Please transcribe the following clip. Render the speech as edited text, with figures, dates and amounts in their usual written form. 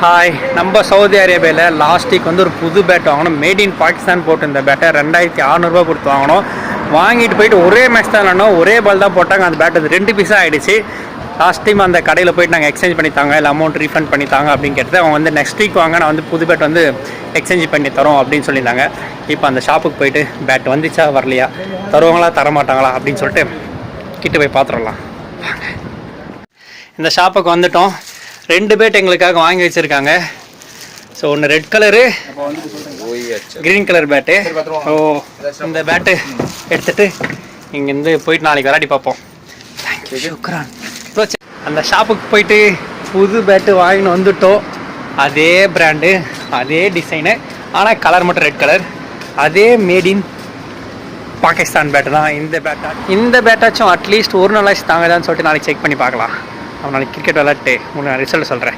Hi, நம்ம Saudi அரேபியாவில் last week வந்து ஒரு புது பேட் வாங்கணும். மேட் இன் பாகிஸ்தான் போட்டு இந்த பேட்டை 2600 கொடுத்து வாங்கணும். வாங்கிட்டு போயிட்டு ஒரே மேட்ச் தான் விளாடணும், ஒரே பால் தான் போட்டாங்க. அந்த பேட் அது 2 பீஸாக ஆகிடுச்சு. லாஸ்ட் டைம் அந்த கடையில் போயிட்டு நாங்கள் எக்ஸ்சேஞ்ச் பண்ணித்தாங்க, இல்லை அமௌண்ட் ரீஃபண்ட் பண்ணித்தாங்க அப்படின்னு கேட்டு அவங்க வந்து நெக்ஸ்ட் வீக் வாங்க, நான் வந்து புது பேட் வந்து எக்ஸ்சேஞ்ச் பண்ணி தரோம் அப்படின்னு சொல்லியிருந்தாங்க. இப்போ அந்த ஷாப்புக்கு போயிட்டு பேட் வந்துச்சா வரலையா, தருவாங்களா தரமாட்டாங்களா அப்படின்னு சொல்லிட்டு கிட்ட போய் பார்த்துடலாம். இந்த ஷாப்புக்கு வந்துட்டோம். 2 பேட் எங்களுக்காக வாங்கி வச்சுருக்காங்க. ஸோ ஒன்று red colour, green colour bat. So இந்த பேட்டு எடுத்துகிட்டு இங்கேருந்து போயிட்டு நாளைக்கு விளையாடி பார்ப்போம். தேங்க்யூ, ஷுக்ரான். அந்த ஷாப்புக்கு போயிட்டு புது பேட்டு வாங்கின்னு வந்துட்டோம். அதே பிராண்டு, அதே டிசைனு, ஆனால் கலர் மட்டும் ரெட் கலர். அதே மேட் இன் பாகிஸ்தான் பேட்டு தான் இந்த பேட்டாச்சும் அட்லீஸ்ட் ஒரு நாளாச்சும் தாங்க தான் சொல்லிட்டு நாளைக்கு செக் பண்ணி பார்க்கலாம். நாளைக்கு கிரிக்கெட் விளையாட்டு உங்களுக்கு நான் ரிசல்ட் சொல்கிறேன்.